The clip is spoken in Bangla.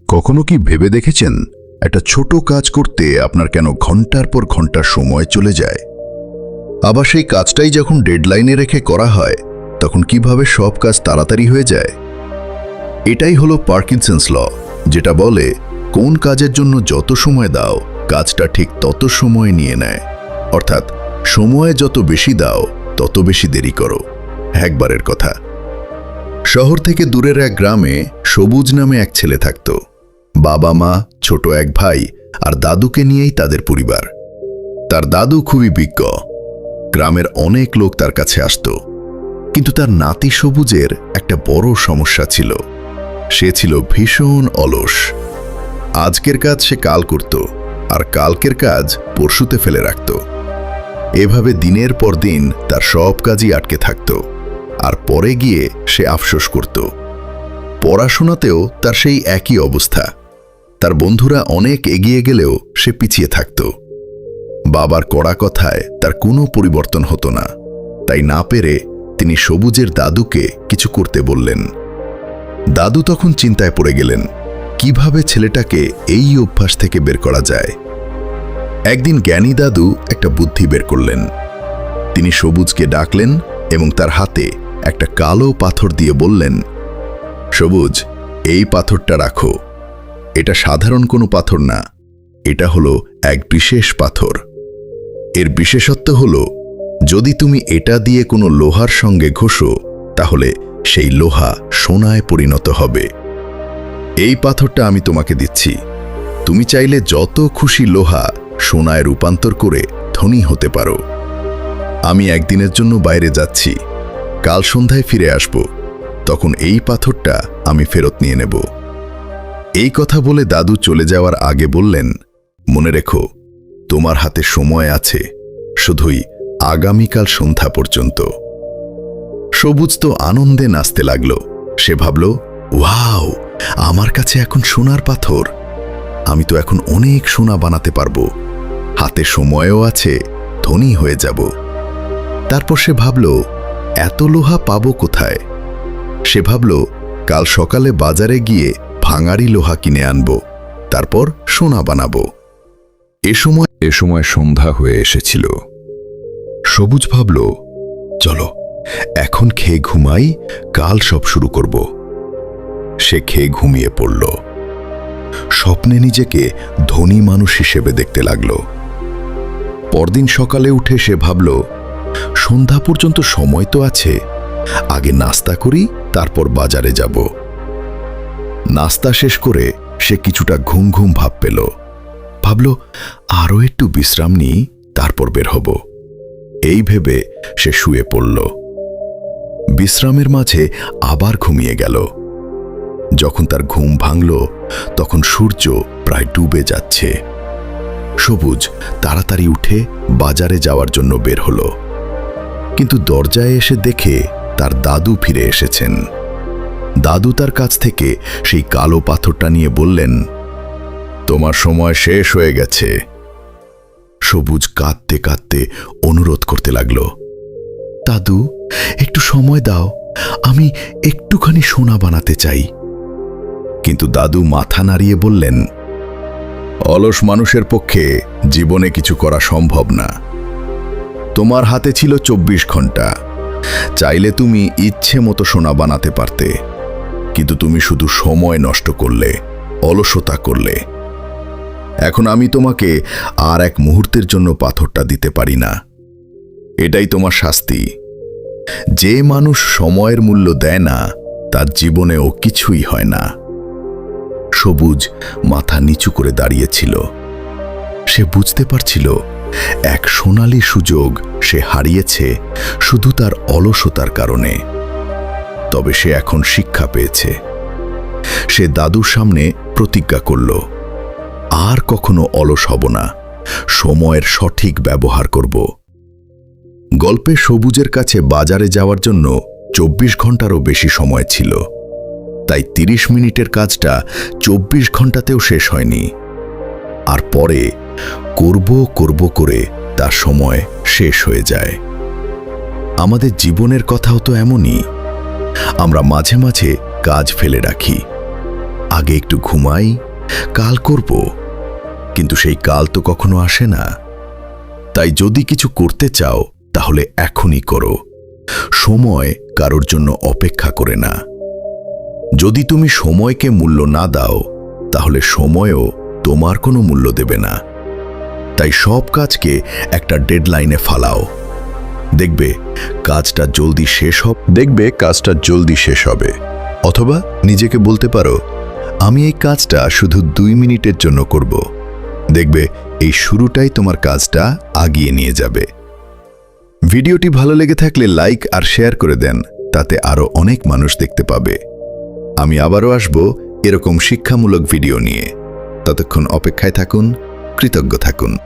কখনো কি ভেবে দেখেছেন একটা ছোট কাজ করতে আপনার কেন ঘন্টার পর ঘন্টা সময় চলে যায়? আবার সেই কাজটাই যখন ডেডলাইনে রেখে করা হয় তখন কিভাবে সব কাজ তাড়াতাড়ি হয়ে যায়? এটাই হলো পার্কিনসন্স ল, যেটা বলে কোন কাজের জন্য যত সময় দাও কাজটা ঠিক তত সময় নিয়ে নেয়। অর্থাৎ সময়ে যত বেশি দাও তত বেশি দেরি করো। একবারের কথা, শহর থেকে দূরের এক গ্রামে সবুজ নামে এক ছেলে থাকত। বাবা মা, ছোট এক ভাই আর দাদুকে নিয়েই তাদের পরিবার। তার দাদু খুবই বিজ্ঞ, গ্রামের অনেক লোক তার কাছে আসত। কিন্তু তার নাতি সবুজের একটা বড় সমস্যা ছিল। সে ছিল ভীষণ অলস। আজকের কাজ সে কাল করত, আর কালকের কাজ পরশুতে ফেলে রাখত। এভাবে দিনের পর দিন তার সব কাজই আটকে থাকত, আর পরে গিয়ে সে আফসোস করত। পড়াশোনাতেও তার সেই একই অবস্থা। তার বন্ধুরা অনেক এগিয়ে গেলেও সে পিছিয়ে থাকত। বাবার কড়া কথায় তার কোনো পরিবর্তন হতো না। তাই না পেরে তিনি সবুজের দাদুকে কিছু করতে বললেন। দাদু তখন চিন্তায় পড়ে গেলেন, কিভাবে ছেলেটাকে এই অভ্যাস থেকে বের করা যায়। একদিন জ্ঞানী দাদু একটা বুদ্ধি বের করলেন। তিনি সবুজকে ডাকলেন এবং তার হাতে একটা কালো পাথর দিয়ে বললেন, সবুজ, এই পাথরটা রাখো। এটা সাধারণ কোনো পাথর না, এটা হলো এক বিশেষ পাথর। এর বিশেষত্ব হলো, যদি তুমি এটা দিয়ে কোনো লোহার সঙ্গে ঘষো তাহলে সেই লোহা সোনায় পরিণত হবে। এই পাথরটা আমি তোমাকে দিচ্ছি। তুমি চাইলে যত খুশি লোহা সোনায় রূপান্তর করে ধনী হতে পারো। আমি একদিনের জন্য বাইরে যাচ্ছি, কাল সন্ধ্যায় ফিরে আসব। তখন এই পাথরটা আমি ফেরত নিয়ে নেব। এই কথা বলে দাদু চলে যাওয়ার আগে বললেন, মনে রেখো, তোমার হাতে সময় আছে, শুধুই আগামীকাল সন্ধ্যা পর্যন্ত। সবুজ তো আনন্দে নাচতে লাগল। সে ভাবল, ওয়াও, আমার কাছে এখন সোনার পাথর। আমি তো এখন অনেক সোনা বানাতে পারবো। হাতে সময়ও আছে, ধনী হয়ে যাব। তারপর সে ভাবল, এত লোহা পাবো কোথায়? সে ভাবল, কাল সকালে বাজারে গিয়ে ভাঙাড়ি লোহা কিনে আনব, তারপর সোনা বানাবো। এ সময় সন্ধ্যা হয়ে এসেছিল। সবুজ ভাবল, চলো এখন খেয়ে ঘুমাই, কাল সব শুরু করব। সে খেয়ে ঘুমিয়ে পড়ল। স্বপ্নে নিজেকে ধনী মানুষ হিসেবে দেখতে লাগল। পরদিন সকালে উঠে সে ভাবল, সন্ধ্যা পর্যন্ত সময় তো আছে, আগে নাস্তা করি, তারপর বাজারে যাব। নাস্তা শেষ করে সে কিছুটা ঘুম ঘুম ভাব পেল। ভাবল, আরও একটু বিশ্রাম নিই, তারপর বের হব। এই ভেবে সে শুয়ে পড়ল। বিশ্রামের মাঝে আবার ঘুমিয়ে গেল। যখন তার ঘুম ভাঙল তখন সূর্য প্রায় ডুবে যাচ্ছে। সবুজ তাড়াতাড়ি উঠে বাজারে যাওয়ার জন্য বের হল। কিন্তু দরজায় এসে দেখে তার দাদু ফিরে এসেছেন। দাদু তার কাছ থেকে সেই কালো পাথরটা নিয়ে বললেন, তোমার সময় শেষ হয়ে গেছে। সবুজ কাঁদতে কাঁদতে অনুরোধ করতে লাগল, দাদু, একটু সময় দাও, আমি একটুখানি সোনা বানাতে চাই। কিন্তু দাদু মাথা নাড়িয়ে বললেন, অলস মানুষের পক্ষে জীবনে কিছু করা সম্ভব না। তোমার হাতে ছিল 24 ঘন্টা। চাইলে তুমি ইচ্ছে মতো সোনা বানাতে পারতে, কিন্তু তুমি শুধু সময় নষ্ট করলে, অলসতা করলে। এখন আমি তোমাকে আর এক মুহূর্তের জন্য পাথরটা দিতে পারি না। এটাই তোমার শাস্তি। যে মানুষ সময়ের মূল্য দেয় না তার জীবনেও কিছুই হয় না। সবুজ মাথা নিচু করে দাঁড়িয়েছিল। সে বুঝতে পারছিল এক সোনালী সুযোগ সে হারিয়েছে শুধু তার অলসতার কারণে। তবে সে এখন শিক্ষা পেয়েছে। সে দাদুর সামনে প্রতিজ্ঞা করল, আর কখনো অলস হব না, সময়ের সঠিক ব্যবহার করব। গল্পে সবুজের কাছে বাজারে যাওয়ার জন্য 24 ঘন্টারও বেশি সময় ছিল। তাই 30 মিনিটের কাজটা 24 ঘন্টাতেও শেষ হয়নি। আর পরে করব করে তার সময় শেষ হয়ে যায়। আমাদের জীবনের কথাও তো এমনই। আমরা মাঝে মাঝে কাজ ফেলে রাখি, আগে একটু ঘুমাই, কাল করব। কিন্তু সেই কাল তো কখনো আসে না। তাই যদি কিছু করতে চাও তাহলে এখনই করো। সময় কারোর জন্য অপেক্ষা করে না। যদি তুমি সময়কে মূল্য না দাও তাহলে সময়ও তোমার কোনো মূল্য দেবে না। তাই সব কাজকে একটা ডেডলাইনে ফালাও। দেখবে কাজটা জলদি শেষ হবে। অথবা নিজেকে বলতে পারো, আমি এই কাজটা শুধু 2 মিনিটের জন্য করব। দেখবে এই শুরুটাই তোমার কাজটা আগিয়ে নিয়ে যাবে। ভিডিওটি ভালো লেগে থাকলে লাইক আর শেয়ার করে দেন, তাতে আরো অনেক মানুষ দেখতে পাবে। আমি আবারও আসব এরকম শিক্ষামূলক ভিডিও নিয়ে। ততক্ষণ অপেক্ষায় থাকুন, কৃতজ্ঞ থাকুন।